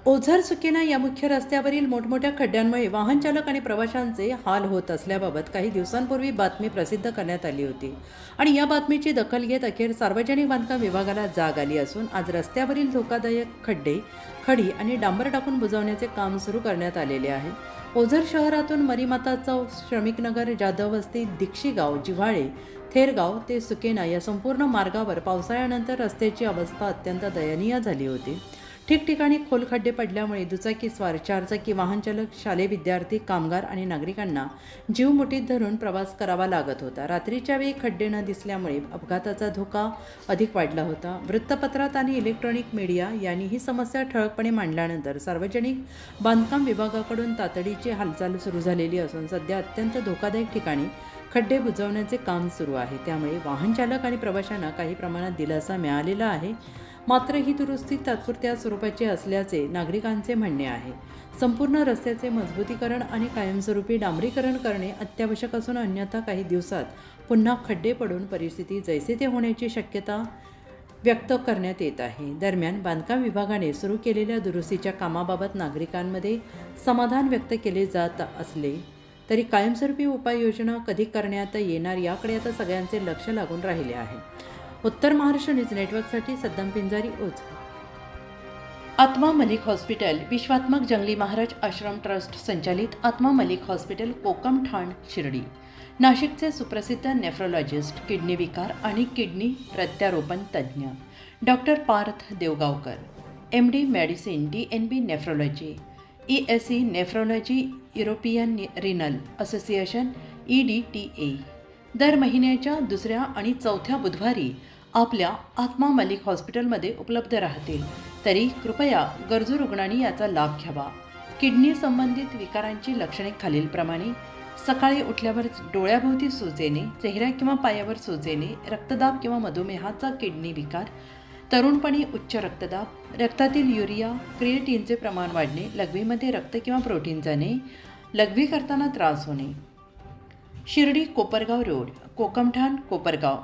ओझर सुकेना या मुख्य रस्त्यावरील मोठमोठ्या खड्ड्यांमुळे वाहन चालक आणि प्रवाशांचे हाल होत असल्याबाबत काही दिवसांपूर्वी बातमी प्रसिद्ध करण्यात आली होती आणि या बातमीची दखल घेत अखेर सार्वजनिक बांधकाम विभागाला जाग आली असून आज रस्त्यावरील धोकादायक खड्डे खडी आणि डांबर टाकून बुजवण्याचे काम सुरू करण्यात आलेले आहे। ओझर शहरातून मरीमाता चौक, श्रमिकनगर, जाधव वस्ती, दीक्षीगाव, जिव्हाळे, थेरगाव ते सुकेना या संपूर्ण मार्गावर पावसाळ्यानंतर रस्त्याची अवस्था अत्यंत दयनीय झाली होती। ठिकठिकाणी खोल खड्डे पडल्यामुळे दुचाकीस्वार, चारचाकी वाहन चालक, शालेय विद्यार्थी, कामगार आणि नागरिकांना जीव मुठीत धरून प्रवास करावा लागत होता। रात्रीच्या वेळी खड्डे न दिसल्यामुळे अपघाताचा धोका अधिक वाढला होता। वृत्तपत्रात आणि इलेक्ट्रॉनिक मीडिया यांनी ही समस्या ठळकपणे मांडल्यानंतर सार्वजनिक बांधकाम विभागाकडून तातडीची हालचाल सुरू झालेली असून सध्या अत्यंत धोकादायक ठिकाणी खड्डे बुजवण्याचे काम सुरू आहे। त्यामुळे वाहन चालक आणि प्रवाशांना काही प्रमाणात दिलासा मिळालेला आहे। मात्र ही दुरुस्ती तात्पुरत्या स्वरूपाची असल्याचे नागरिकांचे म्हणणे आहे। संपूर्ण रस्त्याचे मजबूतीकरण आणि कायमस्वरूपी डांबरीकरण करणे अत्यावश्यक असून अन्यथा काही दिवसात पुन्हा खड्डे पडून परिस्थिती जैसे ते होण्याची शक्यता व्यक्त करण्यात येत आहे। दरम्यान बांधकाम विभागाने सुरू केलेल्या दुरुस्तीच्या कामाबाबत नागरिकांमध्ये समाधान व्यक्त केले जात असले तरी कायमस्वरूपी उपाययोजना कधी करण्यात येणार याकडे आता सगळ्यांचे लक्ष लागून राहिले आहे। उत्तर महाराष्ट्र न्यूज नेटवर्कसाठी सद्दाम पिंजारी, ओझर। आत्मा मलिक हॉस्पिटल विश्वात्मक जंगली महाराज आश्रम ट्रस्ट संचालित आत्मा मलिक हॉस्पिटल, कोकम ठाण, शिर्डी। नाशिकचे सुप्रसिद्ध नेफ्रोलॉजिस्ट, किडनी विकार आणि किडनी प्रत्यारोपण तज्ज्ञ doctor Parth Devgaonkar, MD medicine, DNB nephrology, ESE nephrology, European renal association EDTA दर महिन्याच्या दुसऱ्या आणि चौथ्या बुधवारी आपल्या आत्मा मलिक हॉस्पिटलमध्ये उपलब्ध राहतील। तरी कृपया गरजू रुग्णांनी याचा लाभ घ्यावा। किडनी संबंधित विकारांची लक्षणे खालीलप्रमाणे: सकाळी उठल्यावर डोळ्याभोवती सूज येणे, चेहऱ्या किंवा पायावर सूज येणे, रक्तदाब किंवा मधुमेहाचा किडनी विकार, तरुणपणी उच्च रक्तदाब, रक्तातील युरिया क्रिएटिनचे प्रमाण वाढणे, लघवीमध्ये रक्त किंवा प्रोटीन जाणे, लघवी करताना त्रास होणे। शिर्डी कोपरगाव रोड, कोकमठाण, कोपरगाव।